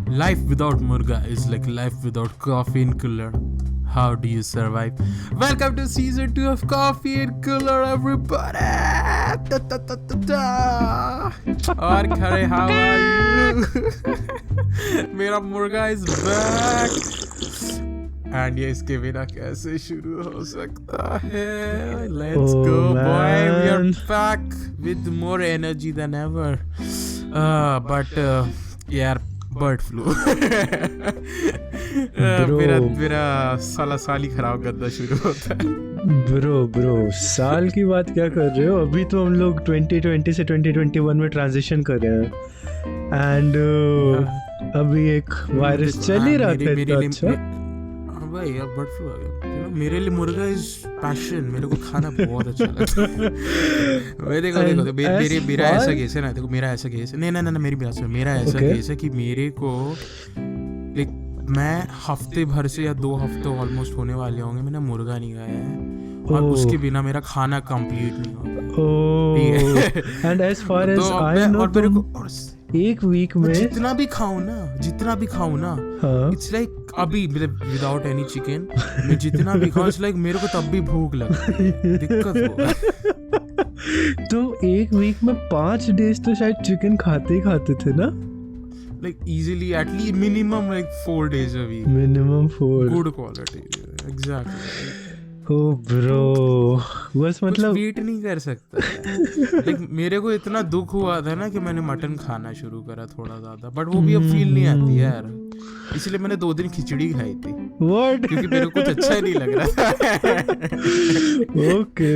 Life without murga is like life without coffee and cooler. How do you survive? Welcome to season 2 of Coffee and Cooler, everybody! Da, da, da, da, da. और खरे, how are you? मेरा मुर्गा is back. And ये इसके बिना कैसे शुरू हो सकता है? Let's go, boy! We are back with more energy than ever. But यार बर्ड फ्लू मेरा साला साल ही खराब करना शुरू होता है। ब्रो साल की बात क्या कर रहे हो? अभी तो हम लोग 2020 से 2021 में ट्रांजिशन कर रहे हैं एंड अभी एक वायरस चल ही रहा था इतना अच्छा। भाई यार बर्ड फ्लू आ गया। मेरे लिए मुर्गा इज पैशन, मेरे को खाना बहुत अच्छा लगता है। देखो मेरा ऐसा केस है ना, देखो मेरा ऐसा केस है, नहीं मेरी बात सुनो, मेरा ऐसा केस है कि मेरे को लाइक मैं हफ्ते भर से या 2 हफ्ते ऑलमोस्ट होने वाले होंगे मैंने मुर्गा नहीं खाया है और उसके बिना मेरा खाना कंप्लीट नहीं होगा। And as far as I know, और मेरे को एक वीक में जितना भी खाऊं ना इट्स लाइक अभी विदाउट एनी चिकन मैं जितना भी खाऊं इट्स लाइक मेरे को तब भी भूख लगती है, दिक्कत होगा। तो एक वीक में 5 डेज तो शायद चिकन खाते ही खाते थे ना, like easily at least minimum like 4 days a week, minimum 4 good quality, exactly। O bro बस मतलब वेट नहीं कर सकता। लाइक मेरे को इतना दुख हुआ था ना कि मैंने मटन खाना शुरू करा थोड़ा ज्यादा, बट वो भी अब फील नहीं आती यार, इसलिए मैंने 2 दिन खिचड़ी खाई थी। व्हाट? क्योंकि मेरे को कुछ अच्छा नहीं लग रहा था। ओके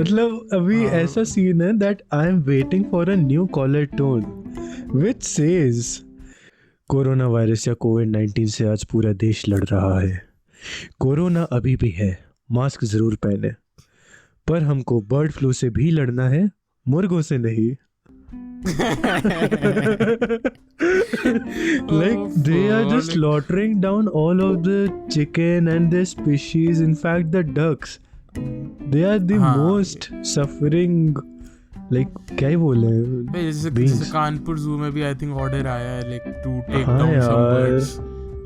मतलब अभी ऐसा सीन है that I am waiting for a new collar tone which says corona virus या कोविड-19 से आज पूरा देश लड़ रहा है। कोरोना अभी भी है, मास्क जरूर पहने, पर हमको बर्ड फ्लू से भी लड़ना है, मुर्गों से नहीं। Like they are just slaughtering down all of the chicken and their species. In fact, the ducks, they are the most suffering. Like क्या ही बोले? जैसे कानपुर जू में भी आई थिंक ऑर्डर आया है like to take down some birds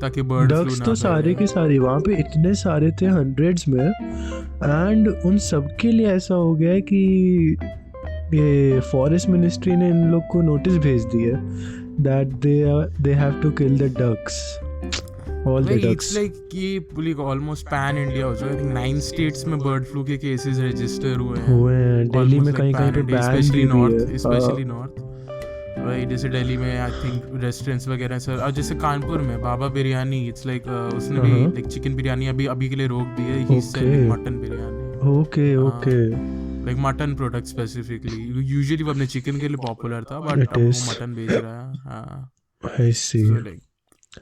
ताकि bird flu ना। डक्स तो सारे के सारे वहाँ पे इतने सारे थे हंड्रेड्स में, एंड उन सब के लिए ऐसा हो गया है कि ये फॉरेस्ट मिनिस्ट्री ने इन लोग को नोटिस भेज दिया that they have to kill the ducks, all the ducks. It's like ये ऑलमोस्ट पैन इंडिया हो चुका है। आई थिंक 9 स्टेट्स में बर्ड फ्लू के केसेस रजिस्टर हुए हैं। दिल्ली में कहीं पे बैन भी है, स्पेशली नॉर्थ। भाई जैसे दिल्ली में आई थिंक रेस्टोरेंट्स वगैरह सर, और जैसे कानपुर में बाबा बिरयानी, इट्स लाइक उसने भी लाइक चिकन बिरयानी अभी के लिए रोक दी है। He is selling mutton biryani. Okay like mutton product specifically, usually वो अपने चिकन के लिए पॉपुलर था बट अब वो मटन बेच रहा है। हां I see.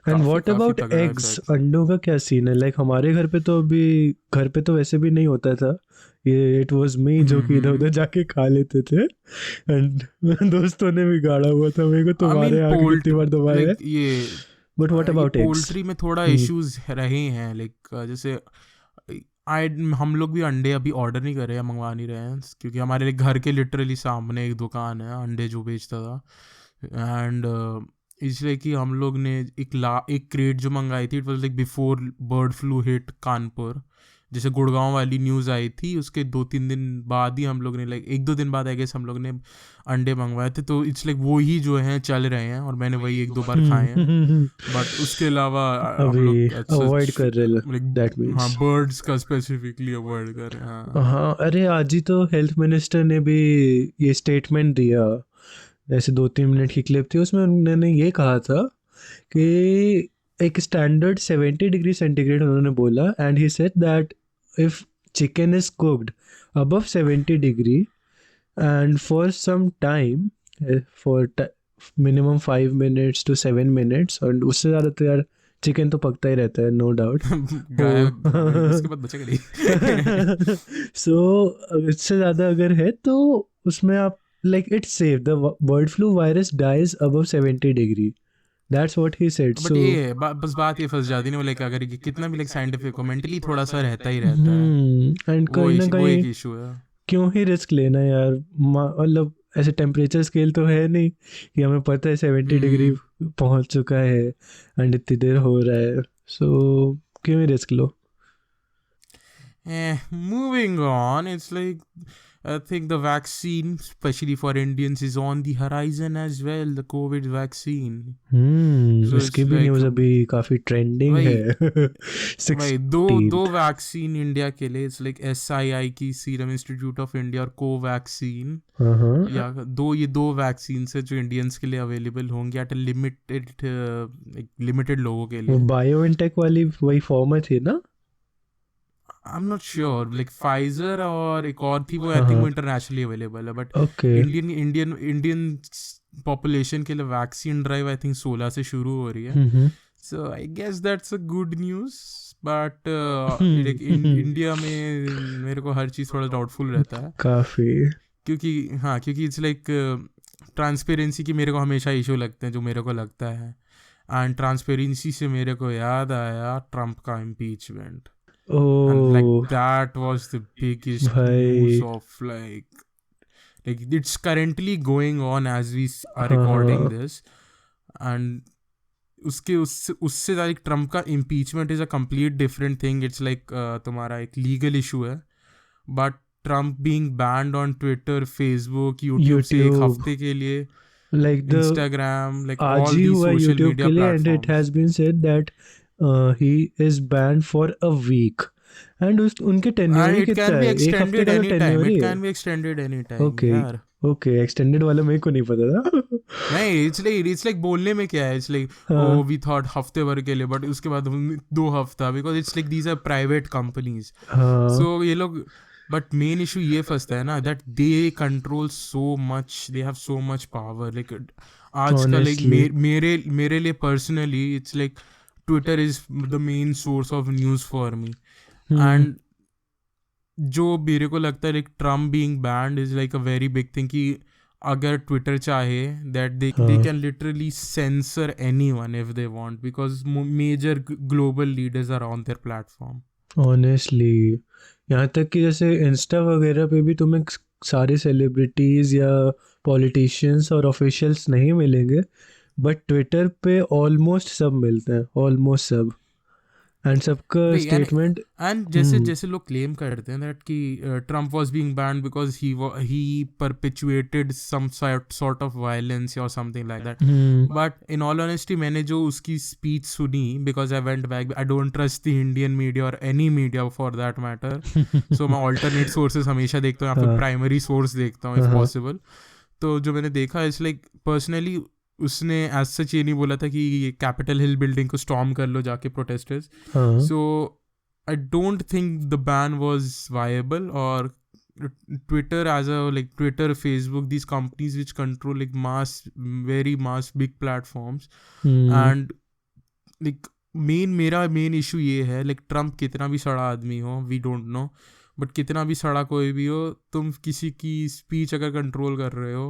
And what about eggs? अंडों का क्या सीन है? लाइक हमारे घर पे तो अभी घर पे तो वैसे भी नहीं होता था ये, इट वाज मी जो कि इधर उधर जाके खा लेते थे, एंड दोस्तों ने भी गाड़ा हुआ था मेरे को तुम्हारे आगे कितनी बार दबाया है ये। But what about eggs? Poultry में थोड़ा इश्यूज रहे हैं, लाइक जैसे हम लोग भी अंडे अभी ऑर्डर नहीं कर रहे हैं, मंगवा नहीं रहे हैं, क्योंकि हमारे घर के लिटरली सामने एक दुकान है अंडे जो बेचता था, एंड इसलिए कि हम लोग ने एक क्रेट जो मंगाई थी, it was like before bird flu hit Kanpur. जैसे गुड़गांव वाली न्यूज़ आई थी उसके 2-3 दिन बाद ही हम लोग ने लाइक 1-2 दिन बाद आई गेस हम लोग ने अंडे मंगवाए थे। तो इट्स लाइक वो ही जो हैं चल रहे हैं और मैंने वही 1-2 बार खाए हैं, बट उसके अलावा हम लोग अवॉइड कर रहे हैं। दैट मींस हाँ, बर्ड्स का स्पेसिफिकली अवॉइड कर रहे हैं। हाँ अरे आज ही तो हेल्थ मिनिस्टर ने भी ये स्टेटमेंट दिया, ऐसे 2-3 मिनट की क्लिप थी, उसमें उन्होंने ये कहा था कि एक स्टैंडर्ड 70 डिग्री सेंटीग्रेड उन्होंने बोला, and he said that if chicken is cooked above 70 degree and for some time, for minimum 5 minutes to 7 minutes, और उससे ज़्यादा तो यार चिकन तो पकता ही रहता है नो डाउट। उसके बाद बचेगा नहीं। सो इससे ज़्यादा अगर है तो उसमें आप like it's safe, the bird flu virus dies above 70 degree, that's what he said। but ये बस बात ये फंस जाती है ना, लाइक अगर ये कितना भी लाइक साइंटिफिक हो, मेंटली थोड़ा सा रहता ही रहता है, एंड कहीं ना कहीं इशू है। क्यों ही रिस्क लेना यार, मतलब ऐसे टेम्परेचर स्केल तो है नहीं कि हमें पता है 70 डिग्री पहुंच चुका है एंड इतनी देर हो रहा है, सो क्यों ही रिस्क लो। Moving on, it's like I think the vaccine, especially for Indians, is on the horizon as well. The COVID vaccine. So इसकी it's भी like न्यूज़ अभी काफ़ी ट्रेंडिंग भाई है। भाई दो 16th। वैक्सीन इंडिया के लिए, इट्स लाइक SII की सीरम इंस्टीट्यूट ऑफ इंडिया और कोवैक्सीन, हाँ हाँ। या दो वैक्सीन है जो इंडियंस के लिए अवेलेबल होंगे एट लिमिटेड लोगों के वो लिए। बायोएनटेक वाली वही फॉर्म थी ना? I am not sure, like Pfizer और एक और थी, वो आई हाँ थिंक वो हाँ। इंटरनेशनली अवेलेबल है, बट ओके। इंडियन पॉपुलेशन के लिए वैक्सीन ड्राइव आई थिंक 16 से शुरू हो रही है। So I guess that's a good news, but like India में मेरे को हर चीज़ थोड़ा डाउटफुल रहता है, काफ़ी। क्योंकि इट्स लाइक ट्रांसपेरेंसी की मेरे को हमेशा इशू लगते हैं, जो मेरे को लगता है। एंड ट्रांसपेरेंसी से मेरे को याद आया ट्रम्प का impeachment, and like oh that was the biggest news भाई। of like it's currently going on as we are हाँ recording हाँ। this, and उससे लाइक ट्रम्प का impeachment is a complete different thing. It's like तुम्हारा एक legal issue है, but Trump being banned on Twitter, Facebook, YouTube से एक YouTube हफ्ते के लिए, लाइक द इंस्टाग्राम, लाइक आज ऑल ही दी हुआ सोशल यूट्यूब मीडिया के लिए and it platforms. Has been said that he is banned for a week and उस उनके टेन्योर एंड ही इट कितना कैन बी है, एक हफ्ते एक्सटेंडेड का तो एनी टाइम, टेन्योर इट ही है। Can be extended any time okay. यार। ओके एक्सटेंडेड वाला मेरे को नहीं पता था। नहीं, इट्स लाइक बोलने में क्या है, इट्स लाइक हाँ ओ वी थॉट हफ्ते भर के लिए, बट उसके बाद 2 हफ्ता, because it's like these are private companies. हाँ सो ये लोग, बट मेन इशू ये फंसता है ना, that they control so much, they have so much power. Like आज का लाइक ऑनेस्टली। मेरे लिए personally it's like Twitter is the main source of news for me. And जो मेरे को लगता है like Trump being banned is like a very big thing, कि अगर ट्विटर चाहे दैट दे हाँ can literally censor anyone if they want, because major global leaders are on there platform. Honestly, यहाँ तक कि जैसे इंस्टा वगैरह पे भी तुम्हें सारे सेलिब्रिटीज़ या पॉलिटिशियंस और ऑफिशियल्स नहीं मिलेंगे, बट ट्विटर पे ऑलमोस्ट सब मिलते हैं, ऑलमोस्ट सब, एंड सबका भाई स्टेटमेंट। एंड जैसे जैसे लोग क्लेम करते हैं दैट कि Trump was being banned because he perpetuated some sort of violence और something like that, but in all honesty मैंने जो उसकी स्पीच सुनी, because I went back, I don't trust the Indian media और any media for that matter, so मैं alternate sources हमेशा देखता हूँ या फिर प्राइमरी सोर्स देखता हूँ इफ पॉसिबल। तो जो मैंने देखा इट्स लाइक पर्सनली उसने एज सच ये नहीं बोला था कि ये कैपिटल हिल बिल्डिंग को स्टॉर्म कर लो जाके protesters. So I don't think the ban was viable, और Twitter as a like Twitter, Facebook, these companies which control like very mass big platforms, and like मेरा मेन इशू ये है, like Trump कितना भी सड़ा आदमी हो, वी डोंट नो, बट कितना भी सड़ा कोई भी हो, तुम किसी की स्पीच अगर कंट्रोल कर रहे हो,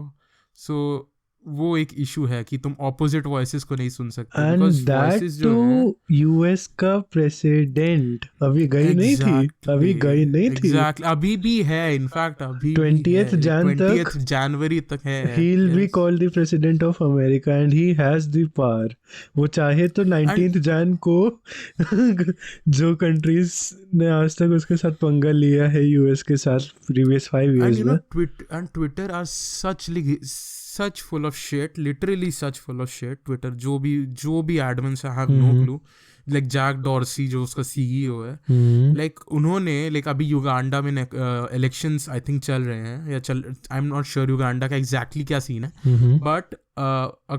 सो वो एक इशू है कि तुम ऑपोजिट वॉइसेस को नहीं सुन सकते, and because that voices to जो हैं यूएस का प्रेसिडेंट अभी गई नहीं थी, अभी गई नहीं थी। एग्जैक्टली अभी भी है, इनफैक्ट अभी भी 20th है, लाइक जैन तक 20th जनवरी तक है। he'll be yes called the president of America and he has the power। वो चाहे तो एंड 19th जैन को जो कंट्रीज ने आज तक उसके साथ पंगा लिया है यूएस के साथ previous 5 and years you know में। Twitter are such full of shit, literally such full of shit. Twitter जो भी admins I have no clue, like Jack Dorsey जो उसका सीईओ है, लाइक उन्होंने लाइक अभी युगांडा में इलेक्शंस आई थिंक चल रहे हैं या चल, I am not sure Uganda का एग्जैक्टली क्या सीन है, बट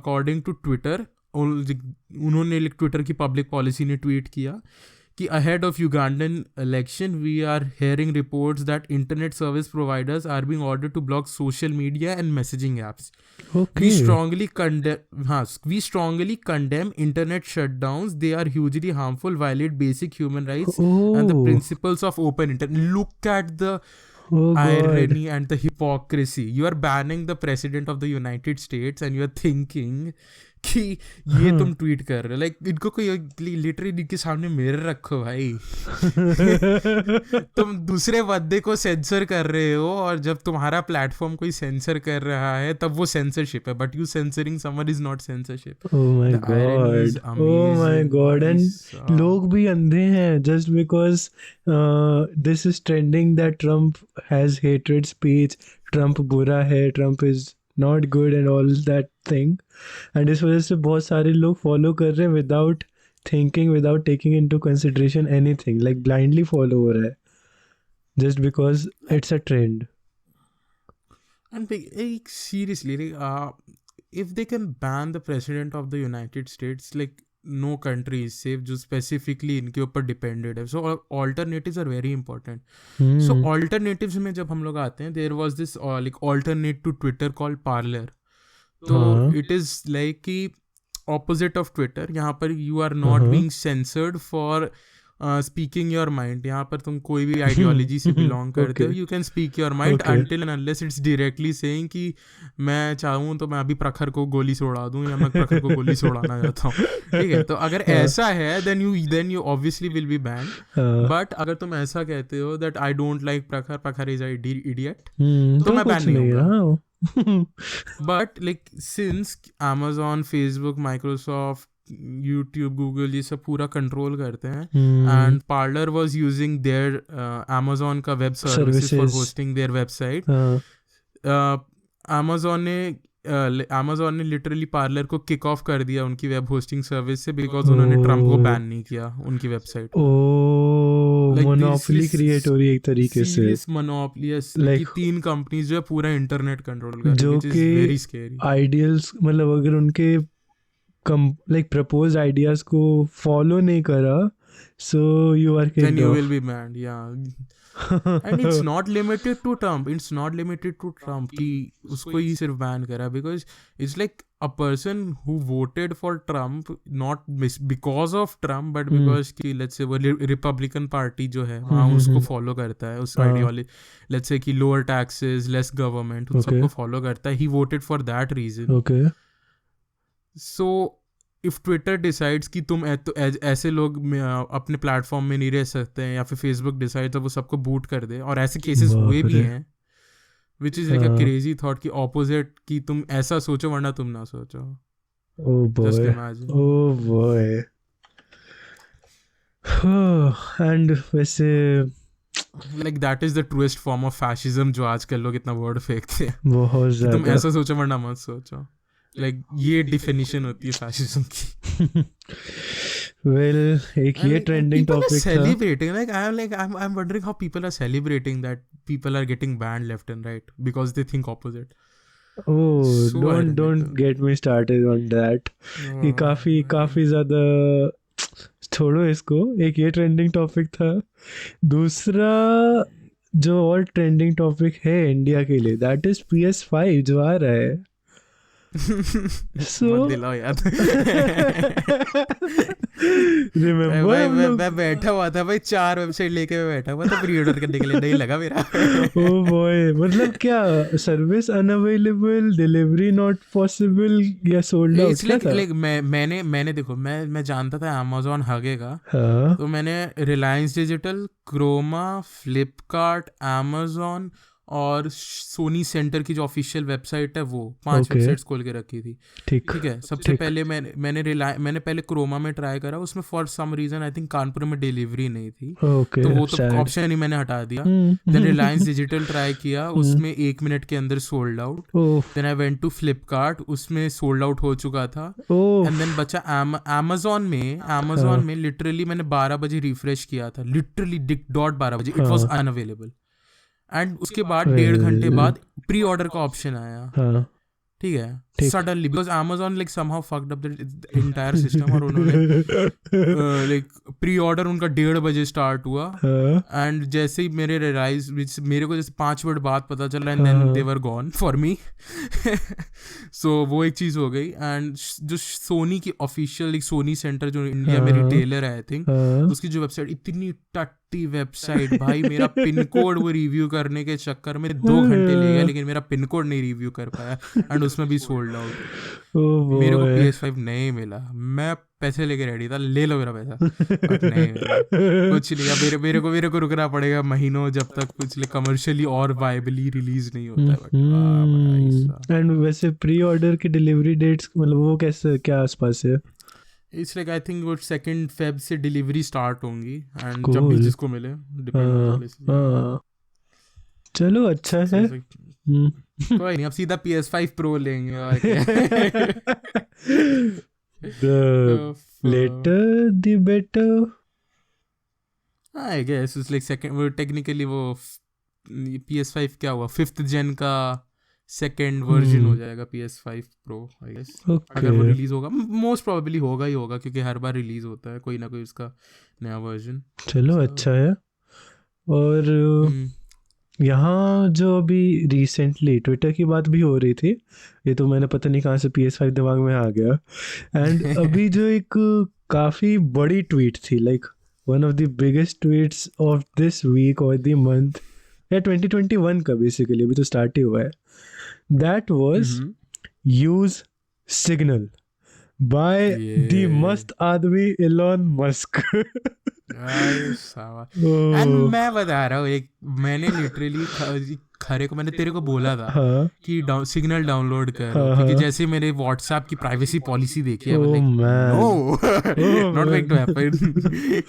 अकॉर्डिंग टू ट्विटर उन्होंने ट्विटर की पब्लिक पॉलिसी ने ट्वीट किया कि ahead of Ugandan election we are hearing reports that internet service providers are being ordered to block social media and messaging apps. We strongly condemn internet shutdowns. They are hugely harmful, violate basic human rights and the principles of open internet. Look at the irony and the hypocrisy. You are banning the president of the United States and you are thinking कि ये तुम tweet कर रहे हो, like इनको कोई literally इनके सामने मिरर रखो भाई। तुम दूसरे बंदे को सेंसर कर रहे हो, और जब तुम्हारा प्लेटफॉर्म कोई सेंसर कर रहा है तब वो सेंसरशिप है, but you censoring someone is not censorship. Oh my the irony is God. Oh my amazing God. भाई And साहब। लोग भी अंधे हैं just because this is trending that Trump has hatred speech, Trump बुरा है, Trump is not good and all that thing. And इस वजह से बहुत सारे लोग follow कर रहे हैं without thinking, without taking into consideration anything, like blindly follow हो रहा है just because it's a trend. And like seriously, like, if they can ban the president of the United States, like no country is safe जो specifically इनके ऊपर depended है. So alternatives are very important. So alternatives में जब हम लोग आते हैं, there was this like alternate to Twitter called Parler. तो हाँ. it is like कि opposite of Twitter, यहाँ पर you are not being censored for speaking your mind. यहाँ पर तुम कोई भी आइडियोलॉजी से बिलोंग करते हो, Okay. You can speak your mind Okay. Until and unless it's directly saying कि मैं चाहूँ तो मैं अभी प्रखर को गोली से उड़ा दूँ, या मैं प्रखर को गोली से उड़ाना चाहता हूँ, ठीक है। तो अगर ऐसा है then you obviously will be banned. हाँ. बट अगर तुम ऐसा कहते हो that I don't like Prakhar is idiot, तो मैं कुछ ban नहीं नहीं होगा। हाँ. But like since Amazon, Facebook, Microsoft, YouTube, Google ये सब पूरा कंट्रोल करते हैं, and Parler was using their Amazon का web services for Services. Hosting their website. हाँ. Amazon ने लिटरली पार्लर को किक ऑफ कर दिया उनकी वेब होस्टिंग सर्विस से, बिकॉज उन्होंने ट्रम्प को Oh. बैन नहीं किया उनकी website. Oh Like, monopoly this is create हो रही है एक तरीके से, सीरियस मोनोपोली, Like, कि 3 कंपनीज जो है पूरा इंटरनेट कंट्रोल कर रही है, जो व्हिच इज कि वेरी स्कैरी। आइडियल्स मतलब अगर उनके लाइक प्रपोज आइडियाज को फॉलो नहीं करा, so you are Then kicked you off. will be banned, yeah. And it's not limited to Trump. It's not limited to Trump कि उसको ही सिर्फ बैन करा, because it's like a person who voted for Trump not because of Trump, but because कि let's say वो Republican Party जो है वहाँ उसको follow करता है, उस ideology, let's say कि lower taxes, less government, उन सबको follow करता है, he voted for that reason. Okay. So if Twitter decides कि तुम तो ऐसे लोग अपने प्लेटफॉर्म में नहीं रह सकते हैं, या फिर Facebook डिसाइड तो वो सबको बूट कर दे, और ऐसे केसेस हुए भी हैं, which is like a crazy thought कि ऑपोजिट कि तुम ऐसा सोचो वरना तुम ना सोचो। ओ Just boy, imagine. Oh boy. And वैसे Like that is the truest form of fascism जो आजकल लोग इतना वर्ड फेंकते हैं बहुत कि तुम ज्यादा. ऐसा सोचो वरना मत सोचो। Like ये डिफिनेशन होती है fascism की। वेल एक ये ट्रेंडिंग People are टॉपिक था. celebrating, like I'm wondering how people are celebrating that people are getting banned left and right because they think opposite. Oh, So don't ironic. get me started on that. ये काफी ज्यादा छोड़ो इसको. एक ये trending topic था. दूसरा जो और ट्रेंडिंग टॉपिक है इंडिया के लिए, दैट इज PS5 जो आ रहा है. So मत दिलाओ यार। remember भाई हम लोग, मैं बैठा हुआ था भाई, 4 वेबसाइट लेके मैं बैठा हुआ था प्री ऑर्डर करने के लिए, नहीं लगा मेरा। ओ बॉय, मतलब क्या service unavailable, delivery not possible या सोल्ड आउट It's क्या like था? like मैंने देखो, मैं जानता था Amazon हगेगा, हाँ. तो मैंने Reliance Digital, Croma, Flipkart, Amazon और सोनी सेंटर की जो ऑफिशियल वेबसाइट है वो 5 Okay. वेबसाइट्स खोल के रखी थी, ठीक. ठीक है। सबसे पहले मैंने पहले क्रोमा में ट्राई करा, उसमें for some reason I think Kanpur में डिलीवरी नहीं थी, ओके. तो वो तो ऑप्शन ही मैंने हटा दिया। देन रिलायंस डिजिटल ट्राई किया, उसमें 1 मिनट के अंदर sold out. Oh then I went to Flipkart, उसमें सोल्ड आउट हो चुका था। ओह एंड देन बचा Amazon में लिटरली मैंने 12 बजे रिफ्रेश किया था, लिटरली डॉट 12 बजे, इट वाज अनअवेलेबल। एंड उसके बाद 1.5 घंटे बाद प्री ऑर्डर का ऑप्शन आया, हाँ. ठीक है, suddenly, because Amazon like somehow fucked up the entire system, और उन्होंने लाइक प्री ऑर्डर उनका 1:30 बजे स्टार्ट हुआ, एंड जैसे ही मेरे को जैसे 5 मिनट बाद पता चला, and then they were gone for me. So वो एक चीज़ हो गई। एंड जो सोनी की ऑफिशियल सोनी सेंटर जो इंडिया में रिटेलर है आई थिंक, उसकी जो वेबसाइट, इतनी टट्टी वेबसाइट भाई, मेरा पिन कोड वो रिव्यू करने के चक्कर में 2 घंटे ले गया, लेकिन मेरा पिन कोड नहीं रिव्यू कर पाया, एंड उसमें भी सोल्ड आउट। ओह मेरे को बॉय। PS5 नहीं मिला, मैं पैसे लेके रेडी था, ले लो मेरा पैसा, बट नहीं मिला। कुछ नहीं, अब मेरे को रुकना पड़ेगा महीनों जब तक कुछ कमर्शियली और वायबली रिलीज नहीं होता है, बट भाई साहब। एंड वैसे प्री ऑर्डर की डिलीवरी डेट्स मतलब वो कैसे क्या आसपास है? इट्स लाइक आई थिंक वो 2 Feb से डिलीवरी स्टार्ट होंगी, एंड जब भी कूल। जिसको मिले, डिपेंड ऑन हाँ पॉलिसी। हाँ, चलो अच्छा So है। it's like, हम्म। कोई नहीं, अब सीधा PS5 Pro लेंगे और क्या। The later the better। I guess it's like second, वो टेक्निकली वो PS5 क्या हुआ, 5th Gen का सेकंड वर्जन हो जाएगा PS5 Pro, आई गेस। अगर वो ओके, रिलीज होगा, मोस्ट प्रोबेबली होगा ही होगा, क्योंकि हर बार रिलीज होता है कोई ना कोई उसका नया वर्जन। चलो अच्छा है। और यहाँ जो अभी रिसेंटली ट्विटर की बात भी हो रही थी, ये तो मैंने पता नहीं कहाँ से PS5 दिमाग में आ गया। एंड अभी जो एक काफ़ी बड़ी ट्वीट थी, like one of the biggest tweets of this week और द मंथ या 2021 का, बेसिकली अभी तो स्टार्ट ही हुआ है। That was use signal by the मस्त आदमी एलॉन मस्क। एंड मैं बता रहा हूँ, एक मैंने लिटरली खरे को मैंने तेरे को बोला था हाँ कि सिग्नल डाउनलोड करो, हाँ, क्योंकि हाँ। जैसे मेरे व्हाट्सएप की प्राइवेसी पॉलिसी देखी है, Oh man. No not going to man. Happen.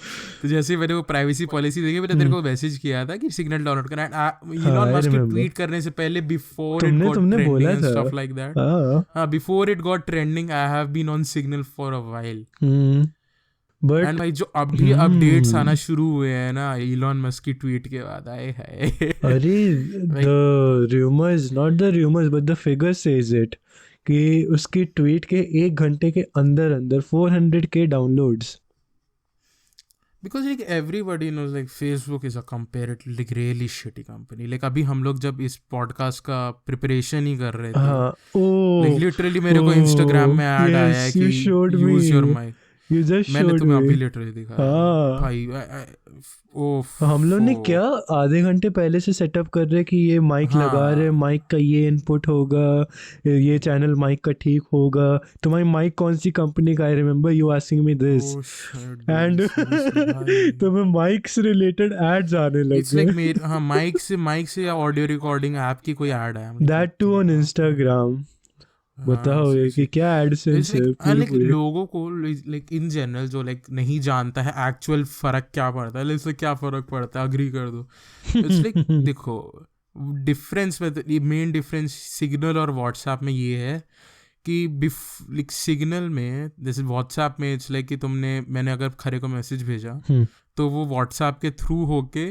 तो जैसे मैंने वो प्राइवेसी पॉलिसी देखी, मैंने तेरे को मैसेज किया था कि सिग्नल डाउनलोड करना। इलॉन I मस्क की remember. ट्वीट करने से पहले, बिफोर इट गॉट तुमने ट्रेंडिंग बोला एंड था। स्टफ लाइक दैट, हाँ हाँ, before it got trending, I have been on Signal for a while. But and भाई जो अभी अपडेट्स आना शुरू हुए हैं ना इलॉन मस्क की ट्वीट के बाद, आए है। अरे the rumours, not the rumours but the figure says it, कि उसकी ट्वीट के 1 घंटे के अंदर अंदर 400K downloads. Because like everybody knows like Facebook is a comparatively like really shitty company. Like अभी हम लोग जब इस पॉडकास्ट का प्रिपरेशन ही कर रहे थे, हाँ ओ like literally मेरे को Instagram में ऐड आया है you कि showed use your me. mic। You just मैंने showed तुम्हें me. अभी लिटरली दिखाया हाँ। भाई। हम लोग ने क्या आधे घंटे पहले से सेटअप कर रहे कि ये माइक लगा रहे, माइक का ये इनपुट होगा, ये चैनल माइक का ठीक होगा। तुम्हारी माइक कौन सी कंपनी का? I remember you asking me this, and तुम्हें माइक से रिलेटेड एड्स आने इट्स लगे। लाइक मेरे, हाँ, माइक से या ऑडियो रिकॉर्डिंग ऐप की कोई ऐड है, दैट टू ऑन इंस्टाग्राम। बताओ ये कि क्या एडसेंस है पूरी लाइक पूरी। लोगों को लाइक इन जनरल जो लाइक नहीं जानता है एक्चुअल फर्क क्या पड़ता है, इससे क्या फर्क पड़ता है, अग्री कर दो। इट्स लाइक देखो डिफरेंस में, ये मेन डिफरेंस सिग्नल और व्हाट्सएप में ये है कि लाइक सिग्नल में जैसे व्हाट्सएप में इट्स लाइक कि मैंने अगर खरे को मैसेज भेजा तो वो व्हाट्सएप के थ्रू होके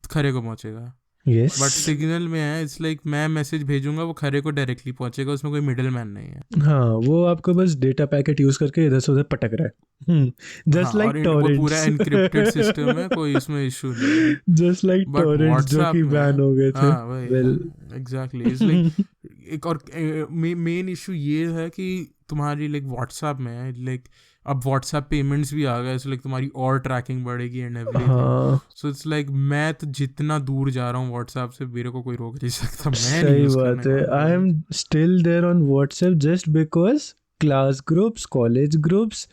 खरे को पहुंचेगा। Yes. बट सिग्नल में है इट्स लाइक मैं मैसेज भेजूंगा, वो खरे को डायरेक्टली पहुंचेगा, उसमें कोई मिडिल मैन नहीं है। हाँ, वो आपको बस डेटा पैकेट यूज करके इधर से उधर पटक रहा है, जस्ट लाइक वो टॉरेंट्स। पूरा एनक्रिप्टेड सिस्टम है, कोई इसमें इशू नहीं है। जस्ट लाइक बट टॉरेंट्स जो व्हाट्सएप कि में, बैन हो गए थे। हाँ वही, वेल एग्जैक्टली इट्स लाइक एक और मेन इशू ये है कि तुम्हारी लाइक व्हाट्सएप में लाइक अब व्हाट्सएप पेमेंट्स भी आ गए, सो लाइक तुम्हारी और ट्रैकिंग बढ़ेगी एंड एवरीथिंग। हाँ सो इट्स लाइक मैं तो जितना दूर जा रहा हूँ व्हाट्सएप से, मेरे को कोई रोक नहीं सकता, मैं नहीं सही यूज बात है। करने I am still there on WhatsApp just because class groups, college groups,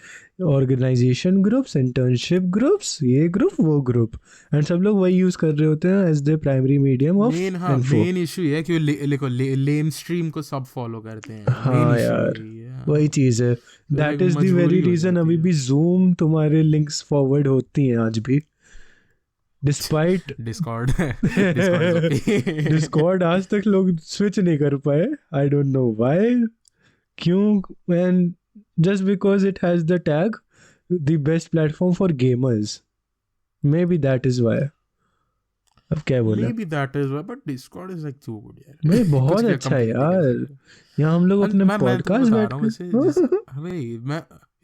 organization groups, internship groups, ये ग्रुप वो ग्रुप, एंड सब लोग वही यूज कर रहे होते हैं as the primary medium of info. Main issue ये है कि देखो लेम स्ट्रीम को सब फॉलो करते हैं। हाँ यार, वही चीज है। That is the very reason अभी भी जूम तुम्हारे लिंक्स फॉरवर्ड होती हैं आज भी, डिस्पाइट डिस्कॉर्ड डिस्कॉर्ड आज तक लोग स्विच नहीं कर पाए। आई डोंट नो व्हाई, क्यों, and just because it has the tag the best platform for gamers, may be that is why. अब क्या बोला, Maybe that is why, but Discord is like too good यार। भाई बहुत कुछ क्या अच्छा है complain नहीं कर यार। सकते। यहाँ हम लोग अपने मैं पॉडकास्ट बता बैठ रहा हूँ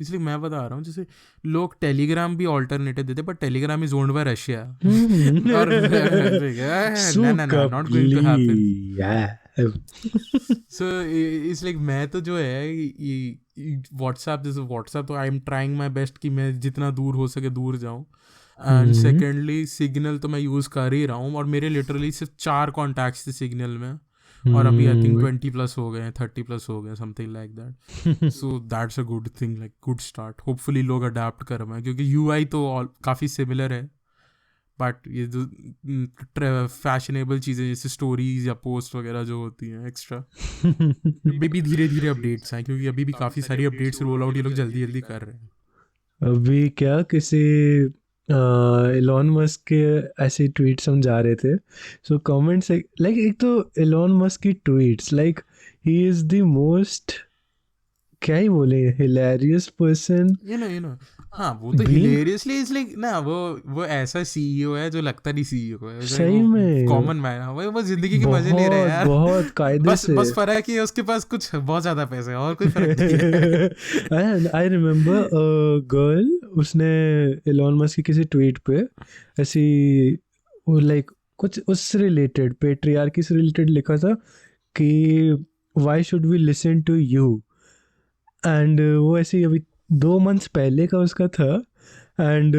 इसलिए मैं बता रहा हूँ जैसे लोग टेलीग्राम भी ऑल्टरनेटिव देते, but Telegram is owned by Russia और not going to happen. So it's like मैं तो जो है व्हाट्सएप, जैसे व्हाट्सएप तो I am trying my best कि मैं जितना दूर हो सके दूर जाऊँ। एंड सेकेंडली सिग्नल तो मैं यूज़ कर ही रहा हूँ, और मेरे लिटरली सिर्फ 4 कॉन्टैक्ट्स थे सिग्नल में, और अभी आई थिंक हम्म 20 प्लस हो गए, 30 प्लस हो गए, something like that. So that's a good thing, like good start. Hopefully लोग अडाप्ट कर रहे हैं, क्योंकि यूआई तो काफ़ी सिमिलर है, बट ये जो फैशनेबल चीज़ें जैसे स्टोरीज या पोस्ट वगैरह जो होती हैं एक्स्ट्रा, अभी भी धीरे धीरे अपडेट्स हैं, क्योंकि अभी भी काफ़ी सारी अपडेट्स रोल आउट ये लोग जल्दी जल्दी कर रहे हैं। अभी क्या किसी एलॉन मस्क के ऐसे ट्वीट्स हम जा रहे थे, सो कमेंट्स लाइक एक तो एलॉन मस्क की tweets like he is the most, क्या ही बोले, हिलेरियस पर्सन यू नो हाँ, वो तो बीइंग, हिलेरियसली इज लाइक ना, वो ऐसा सीईओ है जो लगता नहीं सीईओ है, लाइक सही वो में कॉमन मैन है, वो जिंदगी के मजे ले रहे हैं बहुत यार। बहुत कायदे बस से। बस फर्क है उसके पास कुछ बहुत ज्यादा पैसे है, और कोई फर्क नहीं है। एंड आई रिमेम्बर गर्ल, उसने एलॉन मस्क की किसी ट्वीट पे ऐसी वो लाइक कुछ उससे रिलेटेड पेट्रियार्की से रिलेटेड लिखा था कि why should we listen to you, and वो ऐसे ही अभी 2 मंथ्स पहले का उसका था, एंड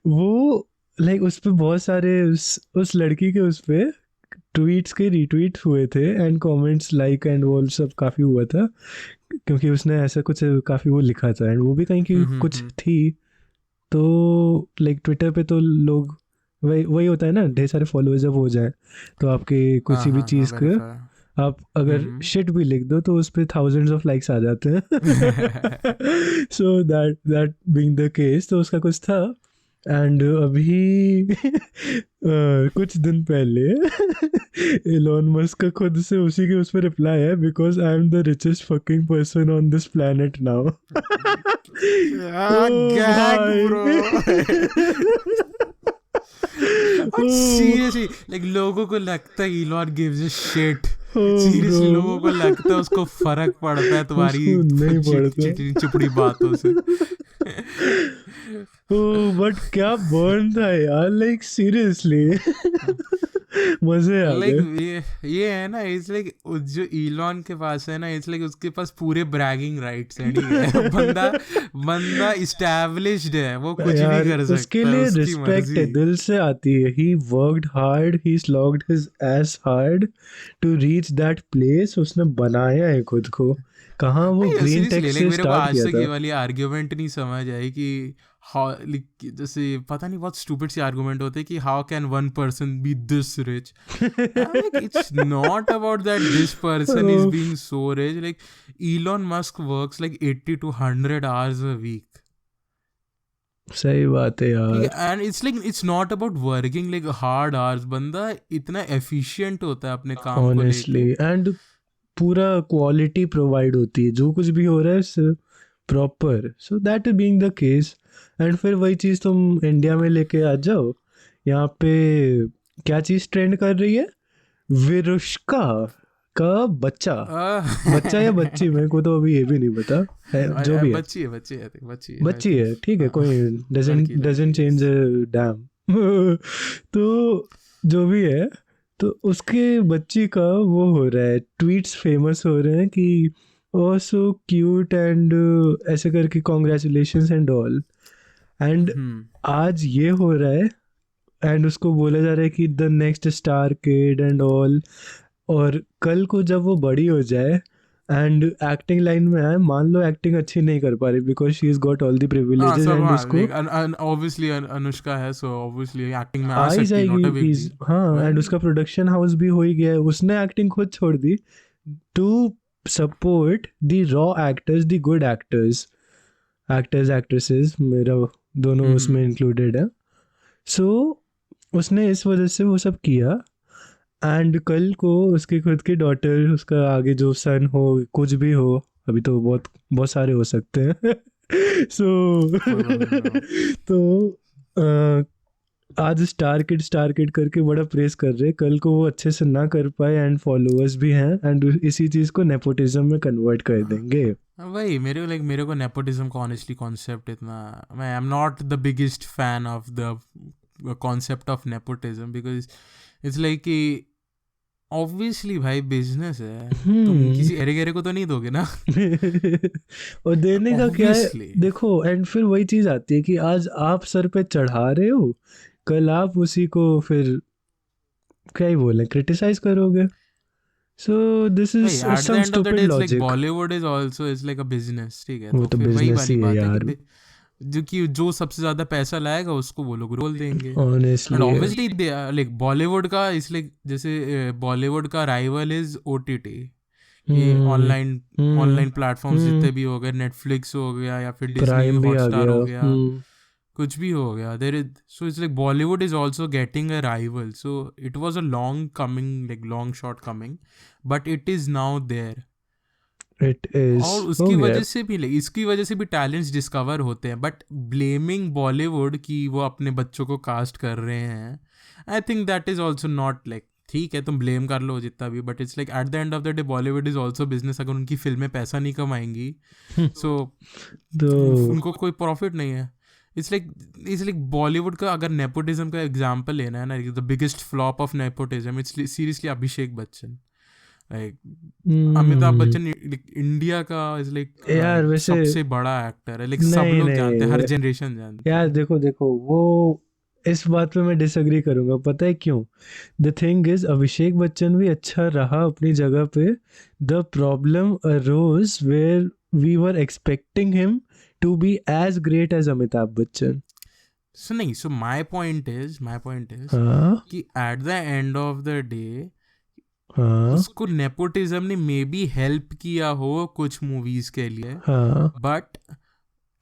वो लाइक उस पे बहुत सारे उस लड़की के उस पे ट्वीट्स के रीट्वीट हुए थे एंड कमेंट्स लाइक एंड वो सब काफ़ी हुआ था, क्योंकि उसने ऐसा कुछ काफ़ी वो लिखा था एंड वो भी कहीं की कुछ थी, तो लाइक ट्विटर पे तो लोग वही वही होता है ना, ढेर सारे फॉलोअर्स जब हो जाए तो आपके हाँ किसी भी हाँ हाँ, चीज़ का वेरीफाई। आप अगर शिट भी लिख दो तो उस पे थाउजेंड्स ऑफ लाइक्स आ जाते हैं। So that being the case, तो उसका कुछ था, एंड अभी कुछ दिन पहले एलॉन मस्क का खुद से उसी के उस पर रिप्लाई है, because I am the richest fucking person on this planet now. Gag bro. Seriously like लोगों को लगता है Elon gives a shit, seriously लोगों को लगता है उसको फर्क पड़ता है तुम्हारी उसको नहीं पड़ता। चिपड़ी बातों से। बट क्या बर्न था यार, लाइक सीरियसली मजे आ लाइक गए। ये है ना, इट्स लाइक जो इलॉन के पास है ना, इट्स लाइक उसके पास पूरे ब्रैगिंग राइट्स हैं, ठीक है। बंदा इस्टेब्लिश्ड है, वो कुछ भी यार कर उसके सकता है, लिए उसकी रिस्पेक्ट है, मर्जी। दिल से आती है। He worked hard, he slogged his ass hard to reach that place, उसने बनाया है खुद को। कहाँ वो नहीं ग्रीन टेक सीरियसली, लाइक से मेरे को स्टार्ट आज किया तक ये था। वाली आर्ग्यूमेंट नहीं समझ आई कि हाउ, लाइक जैसे पता नहीं बहुत स्टूपिड सी आर्गुमेंट होते हैं कि how can one person be this rich. Like it's not about that this person is being so rich, like Elon Musk works like 80 to 100 hours a week, सही बात है ठीक यार, है। And it's like it's not about working like hard hours, बंदा इतना efficient होता है अपने काम को ऑनेस्टली, लेके। एंड पूरा क्वालिटी प्रोवाइड होती है, जो कुछ भी हो रहा है proper, so that being the case. And फिर वही चीज़ तुम इंडिया में लेके आ जाओ, यहाँ पे क्या चीज़ ट्रेंड कर रही है, विरुष्का का बच्चा, बच्चा या बच्ची, मेरे को तो अभी ये भी नहीं पता है, जो भी है बच्ची है, बच्ची है, बच्ची है आई बच्ची थिंक। है, ठीक है, कोई डजंट लड़की डजंट लड़की चेंज डैम। तो जो भी है, तो उसके बच्ची का वो हो रहा है, ट्वीट्स फेमस हो रहे हैं कि ओ सो क्यूट एंड ऐसे करके कॉन्ग्रेचुलेशंस एंड ऑल, एंड आज ये हो रहा है, एंड उसको बोला जा रहा है कि the next star kid and all, और कल को जब वो बड़ी हो जाए एंड एक्टिंग लाइन में आए, मान लो एक्टिंग अच्छी नहीं कर पा रही because she is got all the हाँ प्रिविलेजेस, सब, एंड हाँ उसको लाइक ऑब्वियसली अनुष्का है, सो ऑब्वियसली एक्टिंग में आ आ ही सकती है, जाएगी not a big is, deal. हाँ, एंड वही उसका प्रोडक्शन हाउस भी हो ही गया है, उसने एक्टिंग खुद छोड़ दी to support the raw actors, the good actors, actors actresses मेरा दोनों उसमें इंक्लूडेड है। सो उसने इस वजह से वो सब किया, एंड कल को उसकी खुद की डॉटर, उसका आगे जो सन हो, कुछ भी हो, अभी तो बहुत बहुत सारे हो सकते हैं। सो कोई बोल रहा हूँ। तो आज स्टार किड करके बड़ा प्रेस कर रहे, कल को वो अच्छे से ना कर पाए एंड फॉलोअर्स भी हैं, एंड इसी चीज़ को नेपोटिज्म में कन्वर्ट कर देंगे। वही मेरे को नेपोटिज्म का ऑनेस्टली कॉन्सेप्ट इतना, मैं I am not the biggest fan of the concept of nepotism, because it's like कि ऑब्वियसली भाई बिजनेस है, तुम किसी एरे गेरे को तो नहीं दोगे ना। और देने का क्या है, ऑब्वियसली देखो, एंड फिर वही चीज़ आती है कि आज आप सर पे चढ़ा रहे हो, कल आप उसी को फिर क्या ही बोले, क्रिटिसाइज करोगे. सो दिस भाई is at the some end of the stupid day it's like logic. Bollywood is also is like a business, ठीक है, वो तो तो फिर वही बिजनेस वाली ही है बात है यार, कि जो सबसे ज्यादा पैसा लाएगा उसको वो लोग रोल देंगे. And honestly. Obviously they like Bollywood का इसलिए जैसे बॉलीवुड का राइवल इज ओटीटी, कि हम्म. ऑनलाइन हम्म. ऑनलाइन प्लेटफॉर्म्स हम्म. जितने भी हो गए, नेटफ्लिक्स हो गया या फिर डिज्नी प्राइम भी आ हॉटस्टार गया. हो गया, कुछ भी हो गया, there is, so it's like Bollywood is also getting a rival. So it was a long coming, like long shot coming, but it is now there. It is और हो उसकी गया. वजह से भी इसकी वजह से भी टैलेंट्स डिस्कवर होते हैं, बट ब्लेमिंग बॉलीवुड कि वो अपने बच्चों को कास्ट कर रहे हैं, I think that is also not like, ठीक है तुम ब्लेम कर लो जितना भी, but it's like eight the end of the day Bollywood is also business. अगर उनकी फिल्में पैसा नहीं कमाएंगी सो तो उनको कोई प्रॉफिट नहीं है. इट्स लाइक बॉलीवुड का अगर नेपोटिज्म का एग्जाम्पल लेना है ना, the biggest flop of nepotism it's seriously Abhishek Bachchan. Like Amitabh Bachchan India का इज लाइक यार वैसे सबसे बड़ा एक्टर है, लाइक सब नहीं लोग जानते हैं, हर नहीं जनरेशन जानते यार, हैं. देखो वो इस बात पे मैं डिसएग्री करूंगा. पता है क्यों? The thing is, Abhishek Bachchan भी अच्छा रहा अपनी जगह पे. The problem arose where we were expecting him to be as great as Amitabh Bachchan. So नहीं, सो माय पॉइंट इज हाँ. कि at the end of the day हाँ. उसको नेपोटिज्म ने मे बी हेल्प किया हो कुछ मूवीज के लिए, हाँ. बट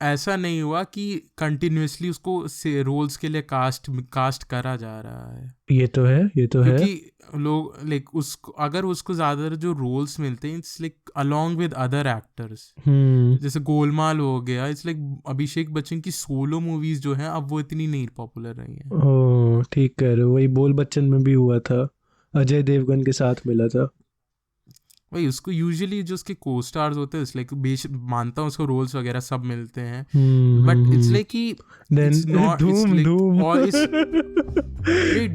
ऐसा नहीं हुआ कि कंटिन्यूअसली उसको रोल्स के लिए कास्ट करा जा रहा है. ये तो है, ये तो है. क्योंकि लोग लाइक उसको, अगर उसको ज़्यादा जो रोल्स मिलते हैं it's like along with other actors, जैसे गोलमाल हो गया, इट्स लाइक अभिषेक बच्चन की सोलो मूवीज जो हैं अब वो इतनी नहीं पॉपुलर रही हैं. ओह, ठीक कह रहे हो. वही बोल बच्चन में भी हुआ था, अजय देवगन के साथ मिला था. भाई उसको यूजुअली जो उसके को स्टार्स होते हैं, लाइक मानता हूँ उसको रोल्स वगैरह सब मिलते हैं, बट इट्स लाइक कि इट्स नॉट, इट्स लाइक और इस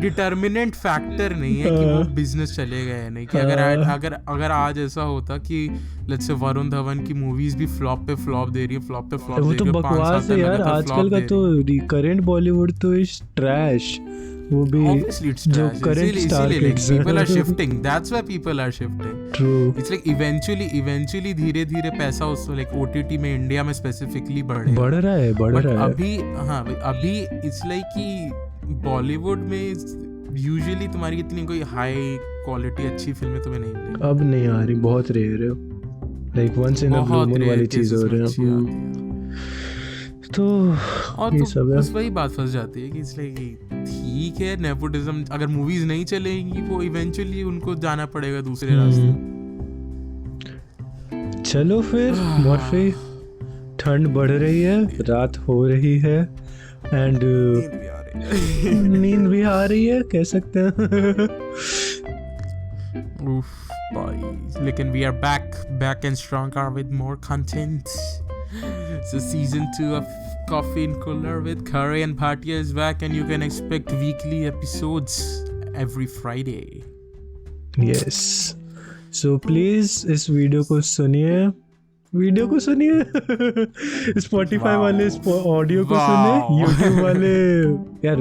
डिटर्मिनेंट फैक्टर नहीं है कि वो बिजनेस चलेगा या नहीं. कि अगर आज ऐसा होता कि लेट्स से वरुण धवन की मूवीज भी फ्लॉप पे फ्लॉप दे रही है, फ्लॉप पे फ्लॉप वो दे तो रही है, 5 साल बकवास तक है यार. लगातार आजकल फ्लॉप का दे तो रही है. करंट बॉलीवुड तो इज ट्रैश. वो भी Obviously it's जो trash. करंट स्टार इसीलिए like kids people are shifting. That's why people are shifting. True. It's like eventually धीरे धीरे पैसा उसको like OTT में इंडिया में स्पेसिफिकली बढ़ेगा. बढ़ रहा है, बढ़ But रहा है. अभी हाँ भाई, अभी it's like कि बॉलीवुड में यूजुअली तुम्हारी इतनी कोई हाई क्वालिटी अच्छी फिल्में तुम्हें नहीं मिलेंगी. अब नहीं आ रही, बहुत रेयर है. Like once in a blue बहुत मून रेयर वाली चीज हो केसेस में रही अच्छी है. आती है. तो और ये तो सब है. बस वही बात फंस जाती है कि इसलिए ठीक है नेपोटिज्म, अगर मूवीज नहीं चलेंगी वो इवेंचुअली उनको जाना पड़ेगा दूसरे रास्ते. चलो फिर मॉर्फी, ठंड बढ़ रही है, रात हो रही है, एंड नींद भी आ रही है, कह सकते हैं. Oof, boys. Lekin we are back and stronger with more content. So season 2 of Coffee and Cooler with Curry and Bhatia is back, and you can expect weekly episodes every Friday. Yes. So please इस video को सुनिए, Spotify वाले audio को सुने, Wow. YouTube वाले यार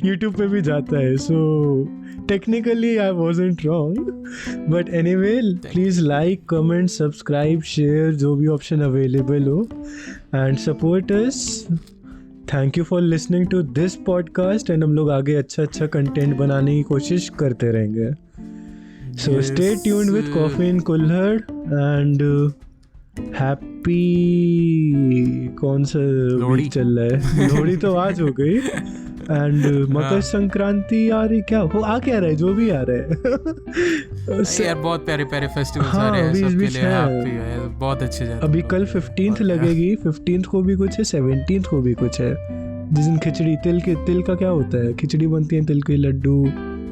YouTube पे भी जाता है. So technically I wasn't wrong, but anyway please like, comment, subscribe, share, जो भी ऑप्शन अवेलेबल हो, and support us. Thank you for listening to this podcast, and हम लोग आगे अच्छा कंटेंट बनाने की कोशिश करते रहेंगे. So stay tuned with Coffee and Kulhad, and happy कौन सा वीक चल रहा है? लोहड़ी तो आज हो गई, एंड मकर संक्रांति आ रही, क्या आ रहा है, जो भी आ रहा है. यार बहुत प्यारे फेस्टिवल्स आ रहे हैं सबके लिए. हैप्पी है, बहुत अच्छे जा रहे हैं. अभी कल 15th लगेगी, 15th को भी कुछ है, 17th को भी कुछ है, जिस दिन खिचड़ी, तिल का क्या होता है, खिचड़ी बनती है, तिल के लड्डू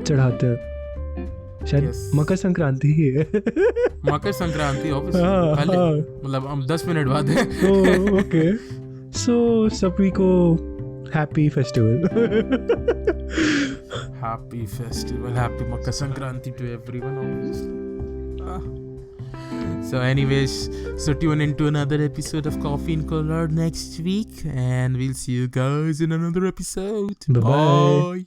चढ़ाते हैं. शायद मकर संक्रांति ही है. मकर संक्रांति मतलब हम 10 मिनट बाद है. ओके. सो सभी को happy festival. Happy Makar Sankranti to everyone. So anyways, so tune into another episode of Coffee and Color next week, and we'll see you guys in another episode. Bye.